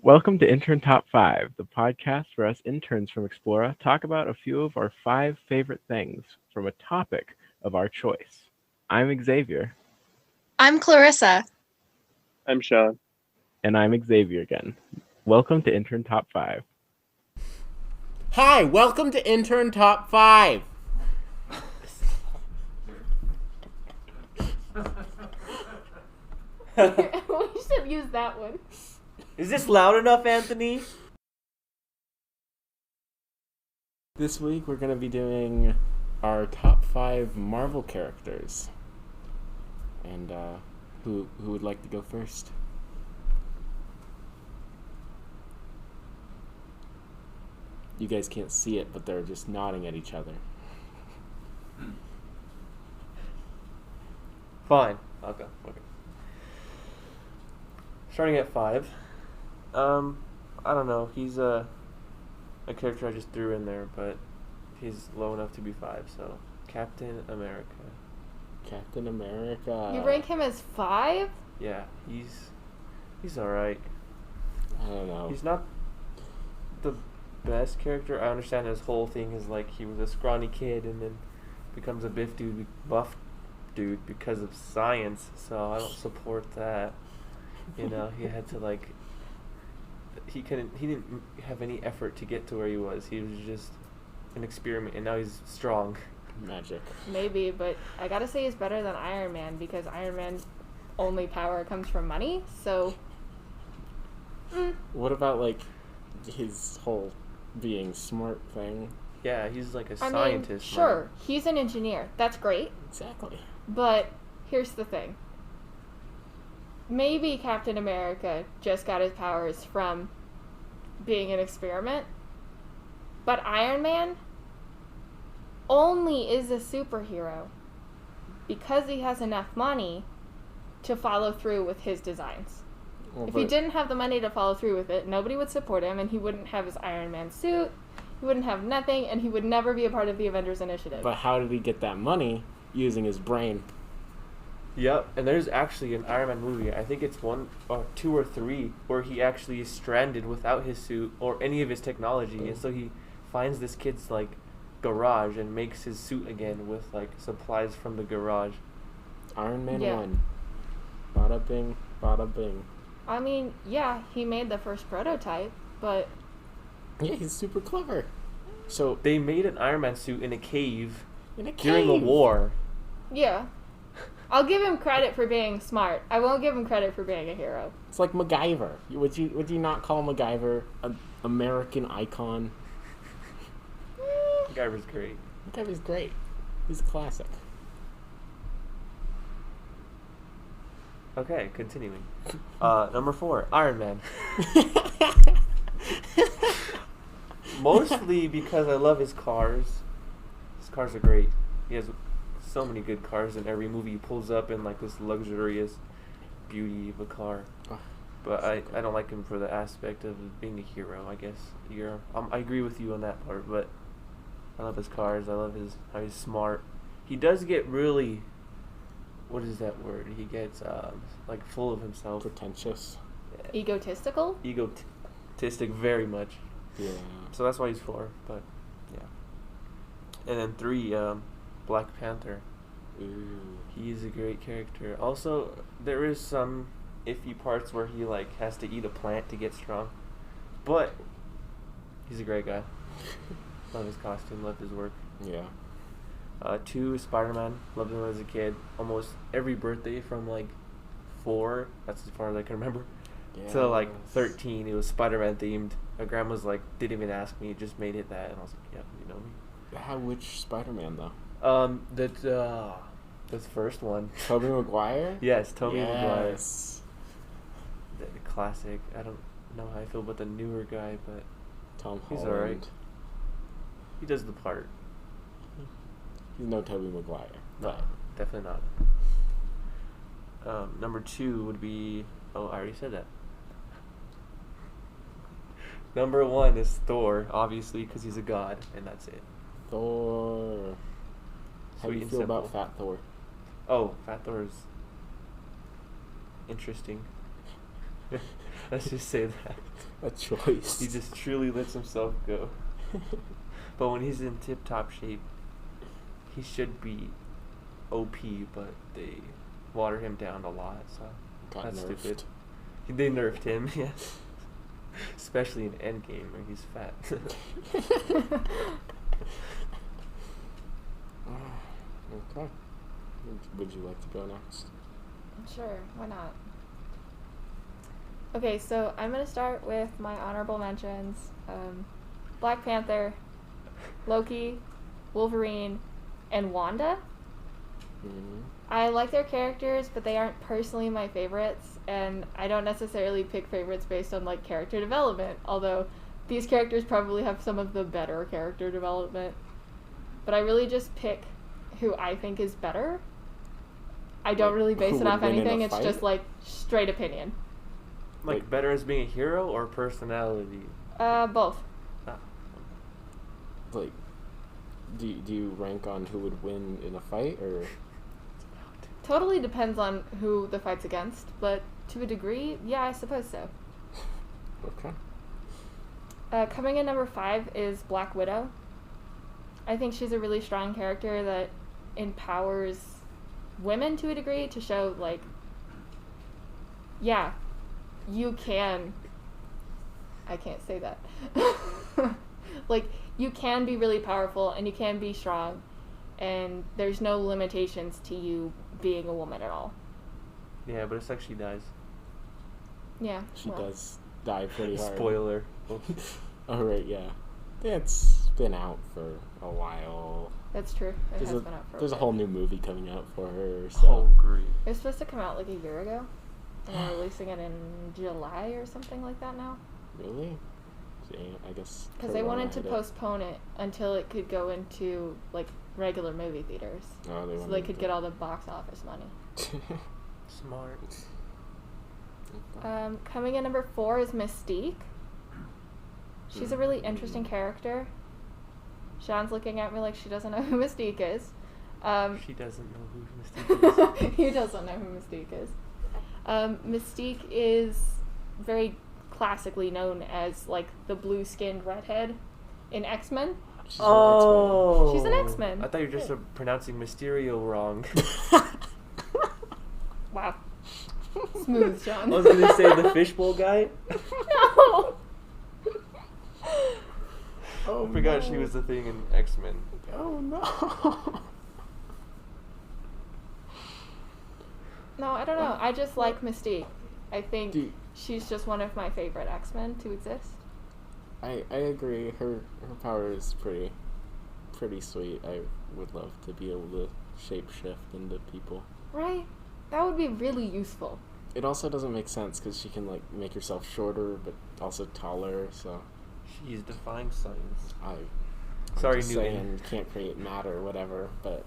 Welcome to Intern Top 5, the podcast where us interns from Explora talk about a few of our 5 favorite things from a topic of our choice. I'm Xavier. I'm Clarissa. I'm Shaun. And I'm Xavier again. Welcome to Intern Top 5. Hi, welcome to Intern Top 5. We should use that one. Is this loud enough, Anthony? This week we're going to be doing our top 5 Marvel characters. And who would like to go first? You guys can't see it, but they're just nodding at each other. Fine, I'll go. Okay. Starting at 5. I don't know. He's a character I just threw in there, but he's low enough to be 5. So Captain America. Captain America. You rank him as 5? Yeah, he's all right. I don't know. He's not the best character. I understand his whole thing is like he was a scrawny kid and then becomes a buff dude because of science. So I don't support that. You know, he had to like. He didn't have any effort to get to where he was. He was just an experiment, and now he's strong. Magic. Maybe, but I gotta say he's better than Iron Man because Iron Man's only power comes from money, so... What about, like, his whole being smart thing? Yeah, he's like a I scientist. mean, sure, he's an engineer. That's great. Exactly. But here's the thing. Maybe Captain America just got his powers from being an experiment, but Iron Man only is a superhero because he has enough money to follow through with his designs. Well, if he didn't have the money to follow through with it, nobody would support him, and he wouldn't have his Iron Man suit, he wouldn't have nothing, and he would never be a part of the Avengers Initiative. But how did he get that money? Using his brain. Yep, and there's actually an Iron Man movie, I think it's 1 or 2 or 3, where he actually is stranded without his suit or any of his technology, and so he finds this kid's, like, garage and makes his suit again with, like, supplies from the garage. Iron Man Yeah. 1. Bada bing, bada bing. I mean, yeah, he made the first prototype, but... Yeah, he's super clever. So they made an Iron Man suit in a cave In a cave. during a war. Yeah. I'll give him credit for being smart. I won't give him credit for being a hero. It's like MacGyver. Would you not call MacGyver an American icon? MacGyver's great. MacGyver's great. He's a classic. Okay, continuing. Number 4, Iron Man. Mostly because I love his cars. His cars are great. He has so many good cars in every movie he pulls up in, like, this luxurious beauty of a car. But I don't like him for the aspect of being a hero, I guess. I agree with you on that part, but I love his cars. I love how he's smart. He does get really... What is that word? He gets, like, full of himself. Pretentious. Egotistical? Egotistic very much. Yeah. So that's why he's 4, but, yeah. And then 3, Black Panther. Ooh. He's a great character. Also, there is some iffy parts where he, like, has to eat a plant to get strong. But he's a great guy. Love his costume, love his work. Yeah. 2, Spider-Man. Loved him as a kid. Almost every birthday from, like, 4, that's as far as I can remember, to, like, 13, it was Spider-Man themed. My grandma's like, didn't even ask me, just made it that. And I was like, yeah, you know me. Which Spider-Man, though? The first one. Tobey Maguire? Yes, Tobey yes. Maguire. The classic. I don't know how I feel about the newer guy, but Tom Holland. he's alright. He does the part. He's no Tobey Maguire. No, definitely not. Number 2 would be... Oh, I already said that. Number 1 is Thor, obviously, because he's a god, and that's it. Thor. How do you feel about Fat Thor? Oh, Fat Thor is interesting. Let's just say that. A choice. He just truly lets himself go. But when he's in tip-top shape, he should be OP, but they water him down a lot, so Got that's nerfed. stupid. They nerfed him, yeah. Especially in Endgame where he's fat. Okay. Would you like to go next? Sure, why not? Okay, so I'm gonna start with my honorable mentions. Black Panther, Loki, Wolverine, and Wanda. Mm-hmm. I like their characters, but they aren't personally my favorites, and I don't necessarily pick favorites based on like character development, although these characters probably have some of the better character development. But I really just pick who I think is better. I don't Like, really base who it would off win in a anything, it's fight? just like straight opinion. Like better as being a hero or personality? Both. Ah. Like, do you rank on who would win in a fight, or? Totally depends on who the fight's against, but to a degree, yeah, I suppose so. Okay. Coming in number 5 is Black Widow. I think she's a really strong character that empowers women to a degree to show, like, yeah, you can. I can't say that. Like, you can be really powerful and you can be strong, and there's no limitations to you being a woman at all. Yeah, but it's like she dies. Yeah. She well, does die pretty hard. Spoiler. Oh, right, yeah. It's been out for a while. That's true. It There's has a, been out for there's a bit. whole new movie coming out for her, so. Oh, great. It was supposed to come out like a year ago, and they're releasing it in July or something like that now. Really? See, I guess. Because they wanted to Corona hit it. postpone it until it could go into, like, regular movie theaters. Oh, So they could get all the box office money. Smart. Coming in number 4 is Mystique. She's a really interesting character. Shaun's looking at me like she doesn't know who Mystique is. She doesn't know who Mystique is. He doesn't know who Mystique is. Mystique is very classically known as, like, the blue-skinned redhead in X-Men. She's Oh! She's an X-Men. I thought you were just pronouncing Mysterio wrong. Wow. Smooth, Shaun. I was gonna say the fishbowl guy. No! Oh, I forgot no. she was the thing in X-Men. Oh no. No, I don't know. I just like Mystique. I think Dude. she's just one of my favorite X-Men to exist. I agree. Her power is pretty sweet. I would love to be able to shapeshift into people. Right? That would be really useful. It also doesn't make sense because she can like make herself shorter but also taller. So She's defying science. I'm Sorry, just Newton. saying you can't create matter or whatever. But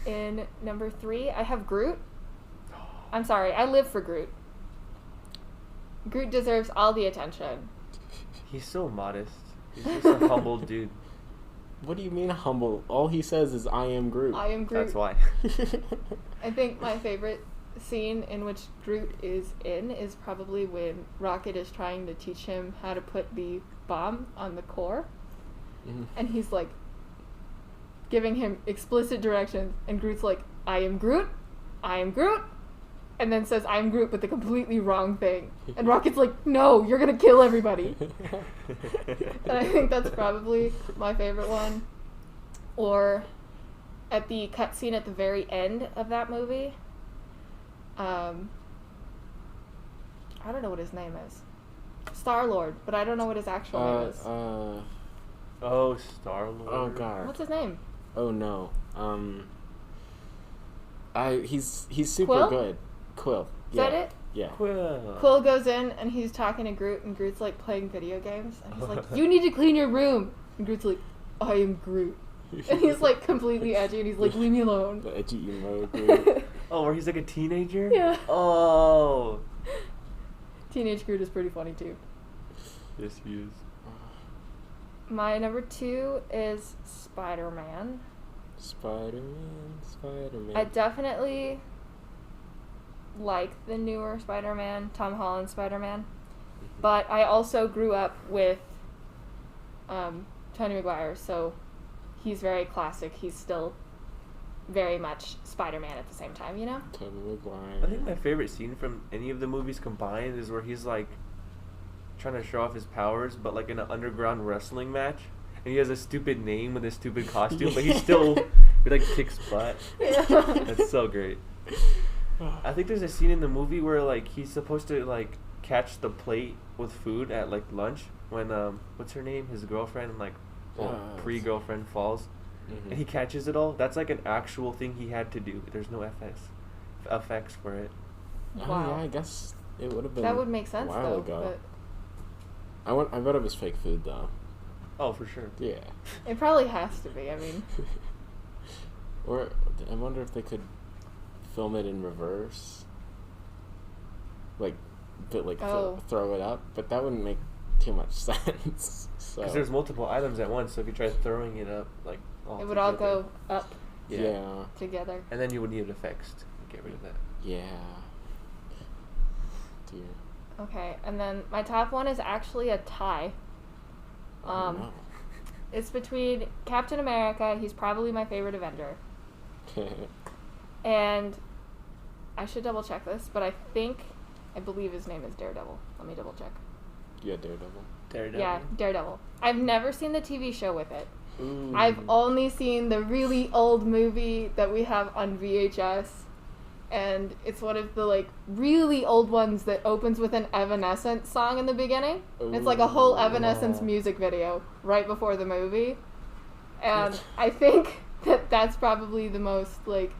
In number 3, I have Groot. I'm sorry, I live for Groot. Groot deserves all the attention. He's so modest. He's just a humble dude. what do you mean humble? All he says is "I am Groot." I am Groot. That's why. I think my favorite scene in which Groot is probably when Rocket is trying to teach him how to put the bomb on the core. Mhm. And he's like giving him explicit directions, and Groot's like, I am Groot, and then says I am Groot but the completely wrong thing. And Rocket's like, no, you're gonna kill everybody. And I think that's probably my favorite one. Or at the cutscene at the very end of that movie, I don't know what his name is. Star-Lord, but I don't know what his actual name is. Oh, Star-Lord. Oh god. What's his name? Oh no. He's super Quill? good. Quill. Is that it? Yeah. Quill. Quill goes in and he's talking to Groot, and Groot's like playing video games, and he's like, you need to clean your room. And Groot's like, I am Groot. And he's like completely edgy, and he's like, leave me alone. The edgy emo Groot. Oh, where he's like a teenager? Yeah. Oh. Teenage Groot is pretty funny too. Yes, he is. My number 2 is Spider-Man. Spider-Man. I definitely like the newer Spider-Man, Tom Holland Spider-Man. But I also grew up with Tony Maguire, so he's very classic. He's still very much Spider-Man at the same time, you know? Tobey Maguire. I think my favorite scene from any of the movies combined is where he's like trying to show off his powers, but like in an underground wrestling match, and he has a stupid name with a stupid costume, but he still he like kicks butt. Yeah. That's so great. I think there's a scene in the movie where like he's supposed to like catch the plate with food at like lunch when what's her name, his girlfriend, like pre-girlfriend falls. And he catches it all. That's like an actual thing he had to do. There's no effects for it. Oh Wow. yeah, I guess it would have been. That would make sense, a while though. ago. I bet it was fake food though. Oh, for sure. Yeah. But it probably has to be. I mean, Or I wonder if they could film it in reverse. Like, throw it up, but that wouldn't make too much sense. So. Because there's multiple items at once, so if you try throwing it up, like it would all go up Yeah. together. And then you would need effects to get rid of that. Yeah. Dear. Okay, and then my top one is actually a tie. Oh, no. It's between Captain America, he's probably my favorite Avenger, and I should double check this, but I believe his name is Daredevil. Let me double check. Yeah, Daredevil. Daredevil. Yeah, Daredevil. I've never seen the TV show with it. Ooh. I've only seen the really old movie that we have on VHS, and it's one of the like really old ones that opens with an Evanescence song in the beginning. And it's like a whole Evanescence music video right before the movie, and I think that's probably the most like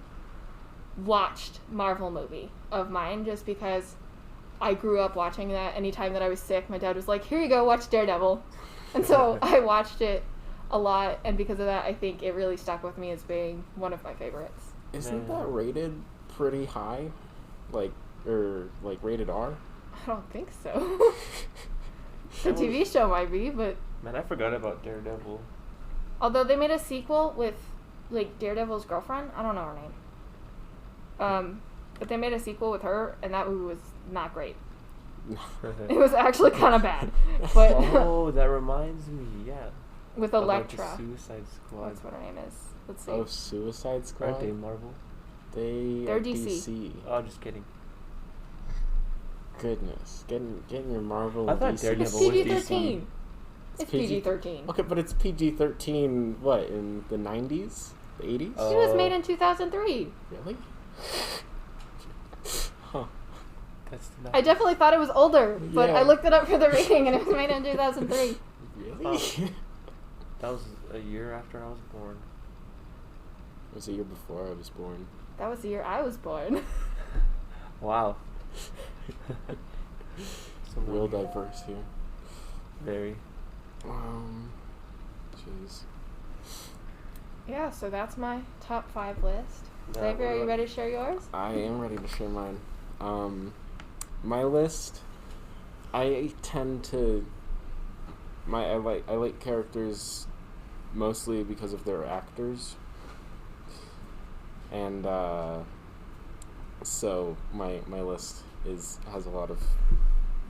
watched Marvel movie of mine, just because I grew up watching that. Anytime that I was sick, my dad was like, "Here you go, watch Daredevil," and so I watched it a lot, and because of that, I think it really stuck with me as being one of my favorites. Isn't that rated pretty high? Like rated R? I don't think so. The TV show might be, but Man, I forgot about Daredevil. although they made a sequel with like Daredevil's girlfriend, I don't know her name. But they made a sequel with her, and that movie was not great. It was actually kind of bad, but Oh, that reminds me, yeah. with About the Elektra. Suicide Squad. That's what her name is. Let's see. Oh, Suicide Squad? Aren't they Marvel? They're are DC. Oh, just kidding. Goodness. Getting your Marvel I and thought DC. Daredevil It's was PG-13. DC. It's PG-13. Okay, but it's PG-13, what, in the 90s? The 80s? It was made in 2003. Really? Huh. That's not. I definitely thought it was older, but Yeah. I looked it up for the rating, and it was made in 2003. Really? Oh. That was a year after I was born. It was a year before I was born. That was the year I was born. Wow. So Real many- diverse here. Very. Jeez. Yeah, so that's my top 5 list. Yeah, Xavier, are you what ready to share yours? I am ready to share mine. My list, I tend to I like characters mostly because of their actors. And so my list has a lot of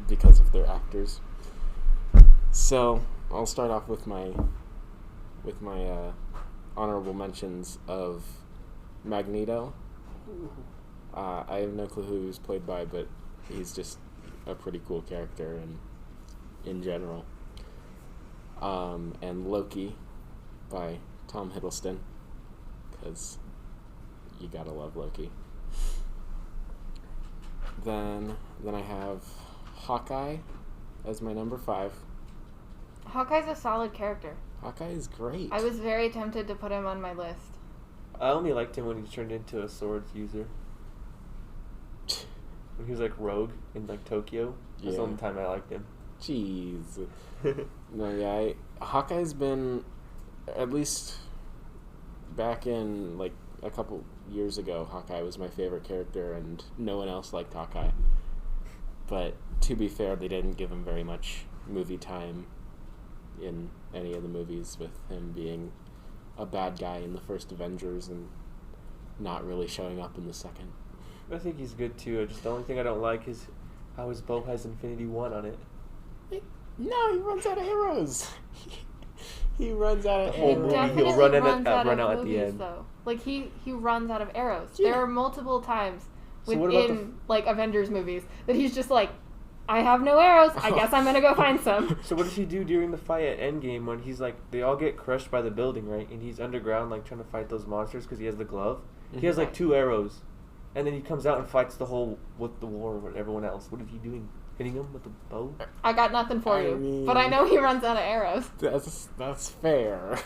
because of their actors. So I'll start off with my honorable mentions of Magneto. I have no clue who he's played by, but he's just a pretty cool character in general. And Loki by Tom Hiddleston, because you gotta love Loki. Then I have Hawkeye as my number 5. Hawkeye's a solid character. Hawkeye is great. I was very tempted to put him on my list. I only liked him when he turned into a swords user. When he was like rogue in like Tokyo. That's the Yeah. only time I liked him. Jeez. No, yeah, Hawkeye's been, at least back in like a couple years ago, Hawkeye was my favorite character, and no one else liked Hawkeye. But to be fair, they didn't give him very much movie time in any of the movies, with him being a bad guy in the first Avengers and not really showing up in the second. I think he's good too. Just the only thing I don't like is how his bow has Infinity 1 on it. No, he runs out of arrows. He runs out of The whole arrows. movie, Definitely he'll run runs out out of at the movies, end. though. Like he runs out of arrows. Yeah. There are multiple times So what about within like Avengers movies that he's just like, I have no arrows. I guess I'm gonna go find some. So what does he do during the fight at Endgame when he's like, they all get crushed by the building, right? And he's underground like trying to fight those monsters because he has the glove. He has like 2 arrows, and then he comes out and fights the war with everyone else. What is he doing? Hitting him with the bow? I got nothing for I you, mean- but I know he runs out of arrows. That's fair.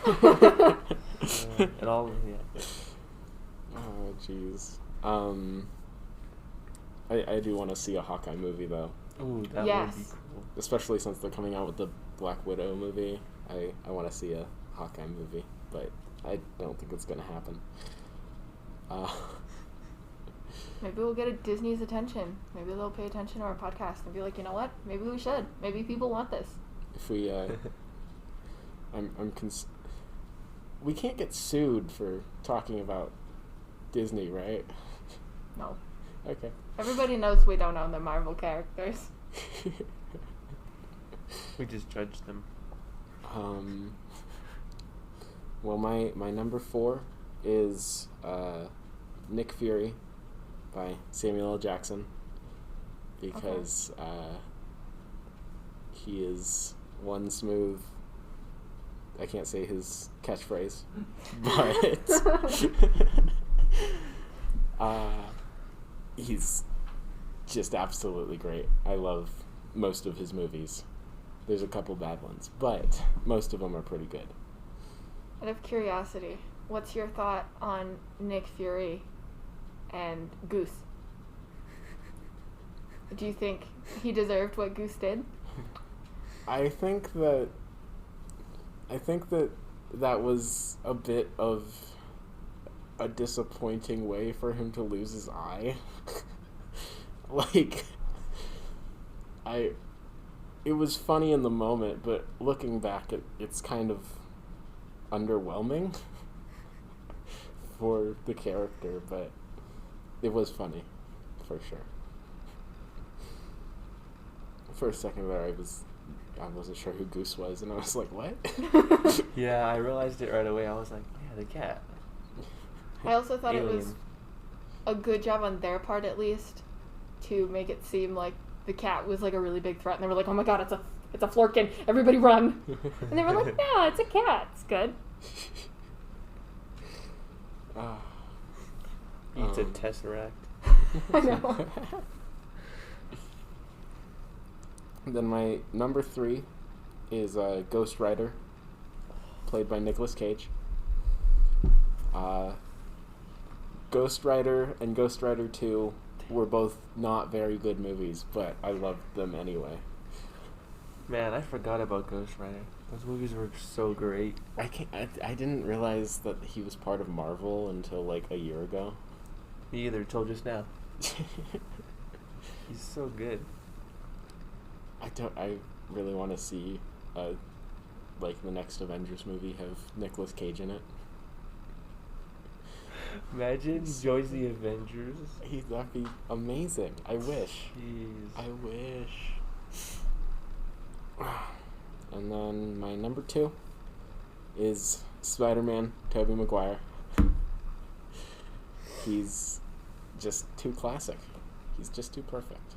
And all yeah. Oh jeez. I do want to see a Hawkeye movie though, Ooh, that Yes. would be cool. especially since they're coming out with the Black Widow movie. I want to see a Hawkeye movie, but I don't think it's gonna happen. Maybe we'll get Disney's attention. Maybe they'll pay attention to our podcast and be like, you know what? Maybe we should. Maybe people want this. If we, we can't get sued for talking about Disney, right? No. Okay. Everybody knows we don't own the Marvel characters. We just judge them. Well, my number 4 is Nick Fury by Samuel L. Jackson because he is one smooth. I can't say his catchphrase, but he's just absolutely great. I love most of his movies. There's a couple bad ones, but most of them are pretty good. Out of curiosity, what's your thought on Nick Fury and Goose? Do you think he deserved what Goose did? I think that that was a bit of a disappointing way for him to lose his eye. It was funny in the moment, but looking back, it's kind of underwhelming for the character, but it was funny, for sure. For a second there, I wasn't sure who Goose was, and I was like, what? Yeah, I realized it right away. I was like, yeah, the cat. I also thought it was Alien. a good job on their part, at least, to make it seem like the cat was like a really big threat, and they were like, "Oh my god, it's a Florkin! Everybody run!" And they were like, "No, it's a cat. It's good." Eats a tesseract. I know. Then my number 3 is Ghost Rider, played by Nicolas Cage. Ghost Rider and Ghost Rider 2 were both not very good movies, but I loved them anyway. Man, I forgot about Ghost Rider. Those movies were so great. I didn't realize that he was part of Marvel until like a year ago. Me either, till just now. He's so good. I really want to see like the next Avengers movie have Nicolas Cage in it. Imagine joins the Avengers. That'd be amazing. I wish. Jeez. I wish. And then my number 2 is Spider-Man, Tobey Maguire. He's just too classic. He's just too perfect.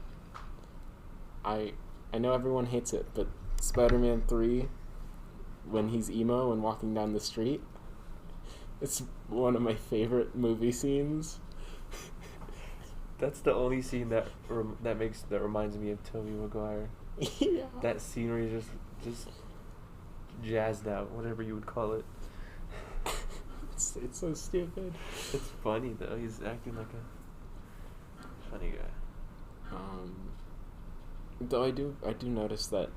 I know everyone hates it, but Spider-Man 3, when he's emo and walking down the street, it's one of my favorite movie scenes. That's the only scene that reminds me of Tobey Maguire. Yeah. That scene where he's just jazzed out, whatever you would call it. It's so stupid. It's funny though. He's acting like a funny guy. Though I do notice that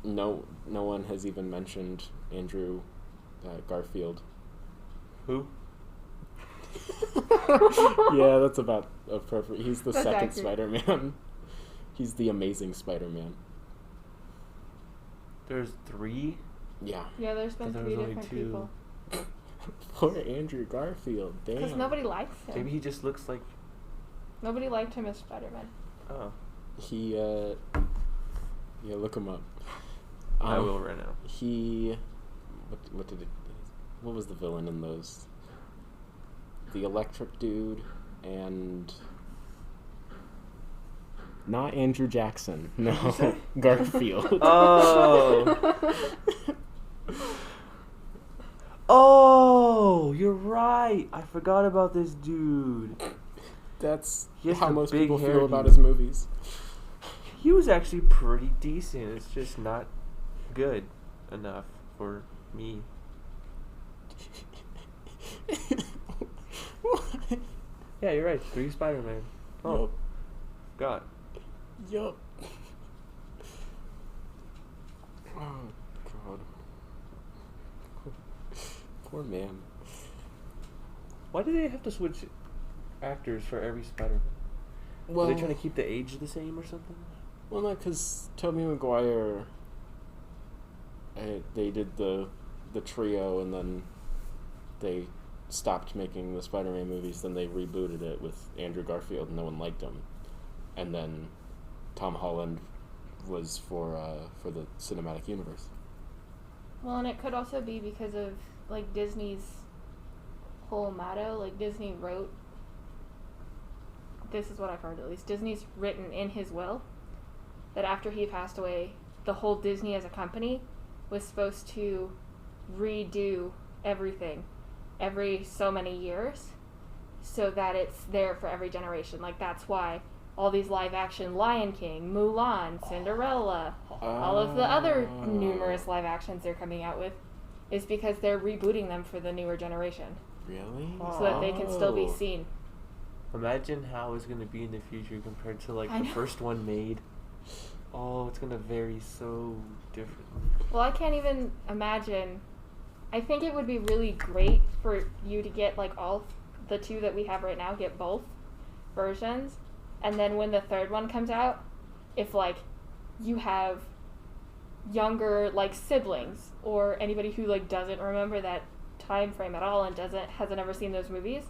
no one has even mentioned Andrew Garfield. Who? Yeah, that's about appropriate. He's the That's second accurate. Spider-Man. He's the Amazing Spider-Man. There's 3? Yeah. Yeah, there's been There 3 was only different 2. people. Poor Andrew Garfield. Damn. Because nobody likes him. Maybe he just looks like Nobody liked him as Spider-Man. Oh, He, yeah, look him up. I will right now. He, what was the villain in those? The electric dude and not Andrew Jackson. No, Garfield. Oh. Oh, you're right. I forgot about this dude. That's He has how the most big people hair feel about dude. his movies. He was actually pretty decent. It's just not good enough for me. Yeah, you're right. 3 Spider-Man. Oh, Yup. God. Yup. Oh, God. Poor man. Why do they have to switch actors for every Spider-Man? Well, Are they trying to keep the age the same or something? well, no, because Tobey Maguire, they did the trio, and then they stopped making the Spider-Man movies. Then they rebooted it with Andrew Garfield, and no one liked him. And then Tom Holland was for the cinematic universe. Well, and it could also be because of like Disney's whole motto. Like Disney wrote, this is what I've heard at least, Disney's written in his will that after he passed away, the whole Disney as a company was supposed to redo everything every so many years so that it's there for every generation. Like that's why all these live action Lion King, Mulan, Cinderella, all of the other numerous live actions they're coming out with is because they're rebooting them for the newer generation Really? so that they can still be seen. Imagine how it's going to be in the future compared to like I the know. first one made. Oh, it's going to vary so differently. Well, I can't even imagine. I think it would be really great for you to get like all the 2 that we have right now, get both versions, and then when the third one comes out, if like you have younger like siblings or anybody who like doesn't remember that time frame at all and hasn't ever seen those movies,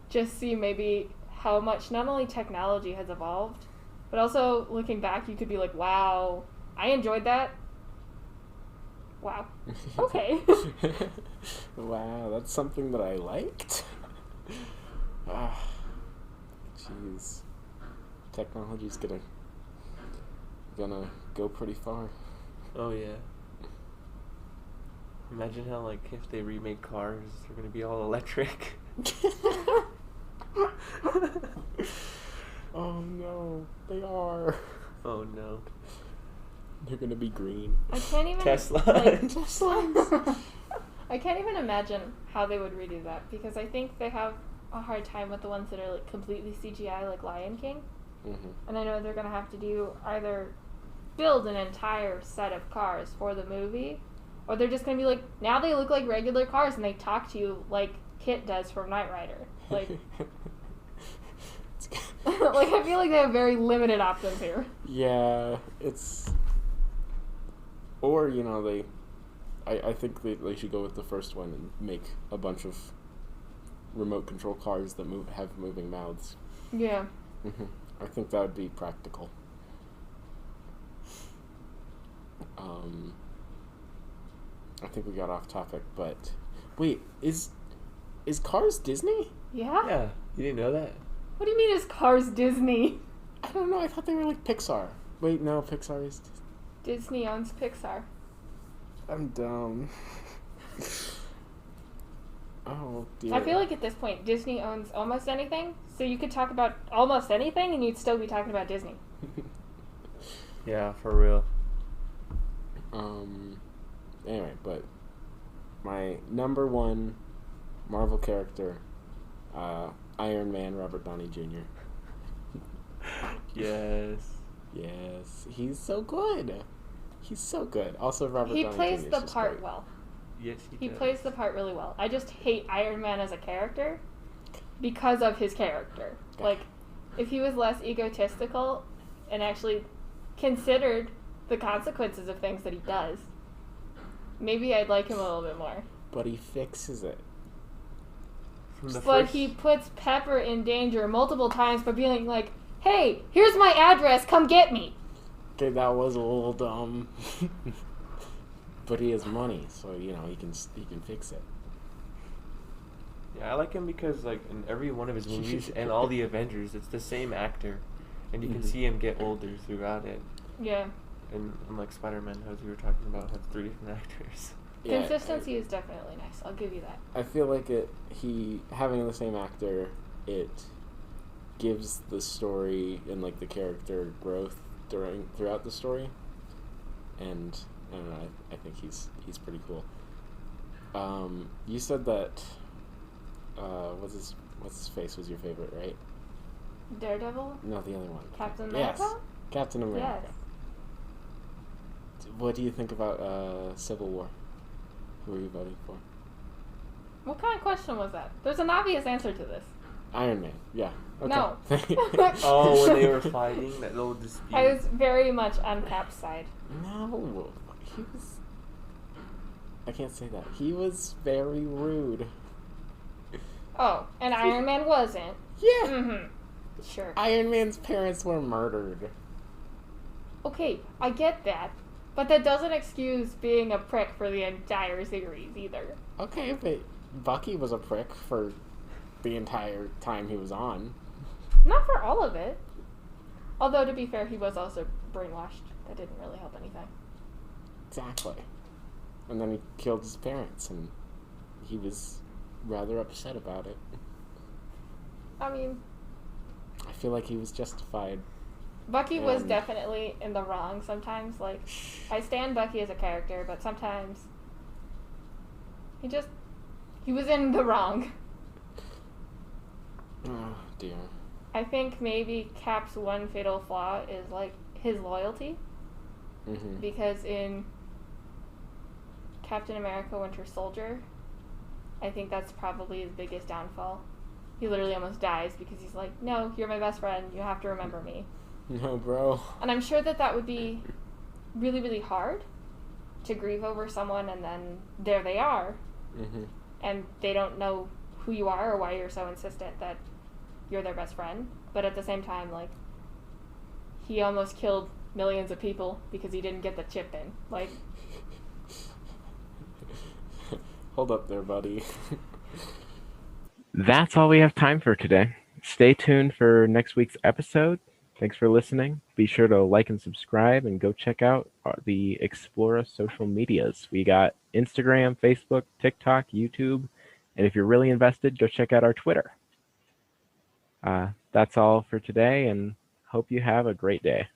just see maybe how much not only technology has evolved, but also looking back you could be like, wow, I enjoyed that. Wow. Okay. Wow, that's something that I liked. Ah, jeez, technology's gonna go pretty far. Oh, yeah. Imagine how, like, if they remake cars, they're going to be all electric. Oh no, they are. Oh, no. They're gonna be green. I can't even Tesla. like, Teslas. I can't even imagine how they would redo that because I think they have a hard time with the ones that are like completely CGI, like Lion King. Mm-hmm. And I know they're gonna have to do either build an entire set of cars for the movie, or they're just gonna be like, now they look like regular cars and they talk to you like Kit does from Knight Rider. Like, like I feel like they have very limited options here. Yeah, it's. Or, you know, I think they should go with the first one and make a bunch of remote control cars that have moving mouths. Yeah. Mm-hmm. I think that would be practical. I think we got off topic, but wait, is Cars Disney? Yeah? Yeah, you didn't know that? What do you mean is Cars Disney? I don't know. I thought they were like Pixar. Wait, no, Pixar is Disney. Disney owns Pixar. I'm dumb. Oh dear. I feel like at this point, Disney owns almost anything, so you could talk about almost anything and you'd still be talking about Disney. Yeah, for real. Anyway, but my number 1 Marvel character, Iron Man, Robert Downey Jr. Yes. Yes, he's so good. He's so good. Also, Robert He Downey plays Jr. the is just part great. well. Yes, He does. plays the part really well. I just hate Iron Man as a character because of his character. Like, if he was less egotistical and actually considered the consequences of things that he does, maybe I'd like him a little bit more. But he fixes it. From the But first, he puts Pepper in danger multiple times by being like, "Hey, here's my address. Come get me." Okay, that was a little dumb. But he has money, so he can fix it. Yeah, I like him because like in every one of his movies and all the Avengers, it's the same actor, and you can see him get older throughout it. Yeah. And unlike Spider-Man, as we were talking about, has 3 different actors. Yeah, Consistency is definitely nice. I'll give you that. I feel like having the same actor, it gives the story and like the character growth throughout the story, and I don't know. I think he's pretty cool. You said that what's his face was your favorite, right? Daredevil? No, the other one. Captain Yes, America? Captain America. Yes. What do you think about Civil War? Who are you voting for? What kind of question was that? There's an obvious answer to this. Iron Man. Yeah. Okay. No. Oh, when they were fighting, that little dispute. I was very much on Cap's side. No, he was. I can't say that. He was very rude. Oh, and Iron Man wasn't. Yeah. Mm-hmm. Sure. Iron Man's parents were murdered. Okay, I get that. But that doesn't excuse being a prick for the entire series either. Okay, but Bucky was a prick for the entire time he was on. Not for all of it. Although, to be fair, he was also brainwashed. That didn't really help anything. Exactly. And then he killed his parents, and he was rather upset about it. I mean, I feel like he was justified. Bucky was definitely in the wrong sometimes. Like, I stand Bucky as a character, but sometimes he was in the wrong. Oh, dear. I think maybe Cap's one fatal flaw is, like, his loyalty. Mm-hmm. Because in Captain America Winter Soldier, I think that's probably his biggest downfall. He literally almost dies because he's like, "No, you're my best friend. You have to remember me." No, bro. And I'm sure that would be really, really hard to grieve over someone, and then there they are, Mm-hmm. and they don't know who you are or why you're so insistent that you're their best friend. But at the same time, like, he almost killed millions of people because he didn't get the chip in. Like, Hold up there, buddy. That's all we have time for today. Stay tuned for next week's episode. Thanks for listening. Be sure to like and subscribe and go check out the Explora social medias. We got Instagram, Facebook, TikTok, YouTube, and if you're really invested, go check out our Twitter. That's all for today, and hope you have a great day.